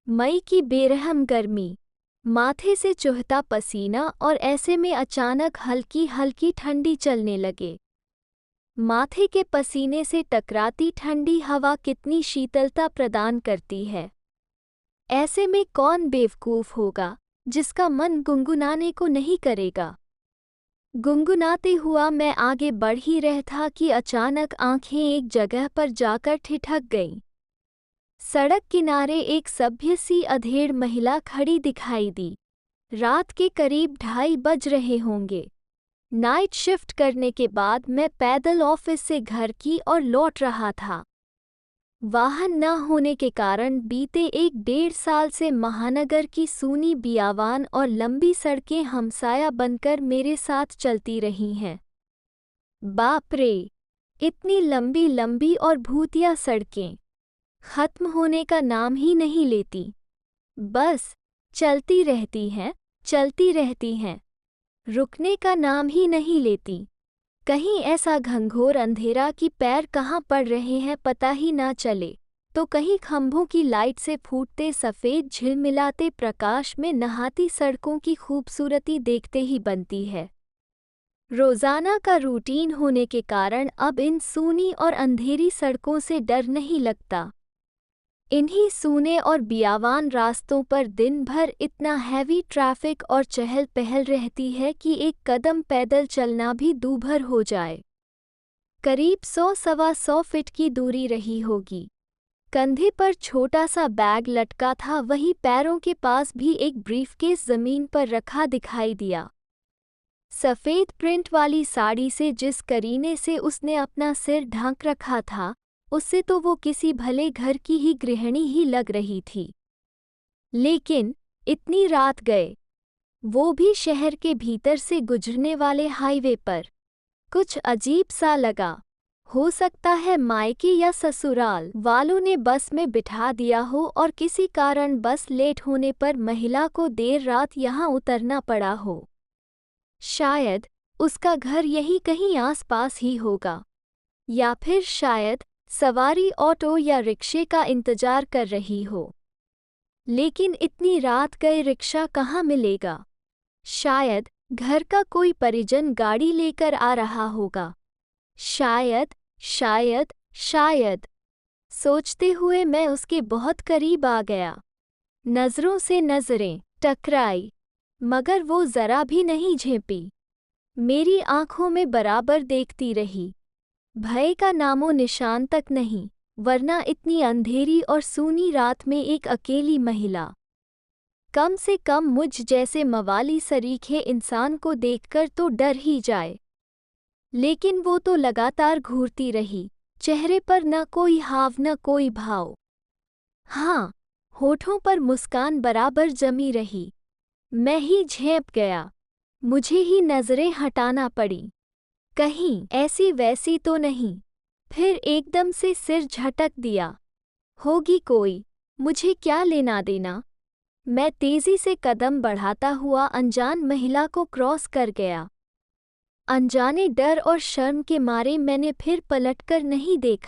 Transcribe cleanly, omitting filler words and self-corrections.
मई की बेरहम गर्मी, माथे से चुहता पसीना और ऐसे में अचानक हल्की हल्की ठंडी चलने लगे। माथे के पसीने से टकराती ठंडी हवा कितनी शीतलता प्रदान करती है। ऐसे में कौन बेवकूफ़ होगा जिसका मन गुनगुनाने को नहीं करेगा। गुनगुनाते हुआ मैं आगे बढ़ ही रहा था कि अचानक आंखें एक जगह पर जाकर ठिठक गईं। सड़क किनारे एक सभ्य सी अधेड़ महिला खड़ी दिखाई दी। रात के करीब 2:30 बज रहे होंगे। नाइट शिफ्ट करने के बाद मैं पैदल ऑफिस से घर की ओर लौट रहा था। वाहन न होने के कारण बीते 1-1.5 साल से महानगर की सूनी बियावान और लंबी सड़कें हमसाया बनकर मेरे साथ चलती रही हैं। बाप रे! इतनी लंबी लंबी और भूतिया सड़कें खत्म होने का नाम ही नहीं लेती। बस चलती रहती हैं, चलती रहती हैं, रुकने का नाम ही नहीं लेती। कहीं ऐसा घंघोर अंधेरा कि पैर कहाँ पड़ रहे हैं पता ही ना चले, तो कहीं खंभों की लाइट से फूटते सफ़ेद झिलमिलाते प्रकाश में नहाती सड़कों की खूबसूरती देखते ही बनती है। रोज़ाना का रूटीन होने के कारण अब इन सूनी और अंधेरी सड़कों से डर नहीं लगता। इन्हीं सूने और बियावान रास्तों पर दिन भर इतना हैवी ट्रैफिक और चहल पहल रहती है कि एक कदम पैदल चलना भी दूभर हो जाए। करीब 100-125 फीट की दूरी रही होगी। कंधे पर छोटा सा बैग लटका था, वहीं पैरों के पास भी एक ब्रीफकेस जमीन पर रखा दिखाई दिया। सफ़ेद प्रिंट वाली साड़ी से जिस करीने से उसने अपना सिर ढांक रखा था, उससे तो वो किसी भले घर की ही गृहिणी ही लग रही थी। लेकिन इतनी रात गए, वो भी शहर के भीतर से गुजरने वाले हाईवे पर। कुछ अजीब सा लगा। हो सकता है मायके या ससुराल वालों ने बस में बिठा दिया हो और किसी कारण बस लेट होने पर महिला को देर रात यहाँ उतरना पड़ा हो। शायद उसका घर यहीं कहीं आसपास ही होगा, या फिर शायद सवारी ऑटो या रिक्शे का इंतजार कर रही हो। लेकिन इतनी रात गए रिक्शा कहाँ मिलेगा? शायद घर का कोई परिजन गाड़ी लेकर आ रहा होगा। शायद शायद शायद सोचते हुए मैं उसके बहुत करीब आ गया। नज़रों से नज़रें टकराई, मगर वो ज़रा भी नहीं झेंपी। मेरी आंखों में बराबर देखती रही। भय का नामो निशान तक नहीं, वरना इतनी अंधेरी और सूनी रात में एक अकेली महिला। कम से कम मुझ जैसे मवाली सरीखे इंसान को देखकर तो डर ही जाए। लेकिन वो तो लगातार घूरती रही, चेहरे पर न कोई हाव न कोई भाव। हाँ, होठों पर मुस्कान बराबर जमी रही। मैं ही झेंप गया। मुझे ही नज़रें हटाना पड़ी, कहीं ऐसी वैसी तो नहीं। फिर एकदम से सिर झटक दिया। होगी कोई, मुझे क्या लेना देना। मैं तेजी से कदम बढ़ाता हुआ अनजान महिला को क्रॉस कर गया। अनजाने डर और शर्म के मारे मैंने फिर पलटकर नहीं देखा।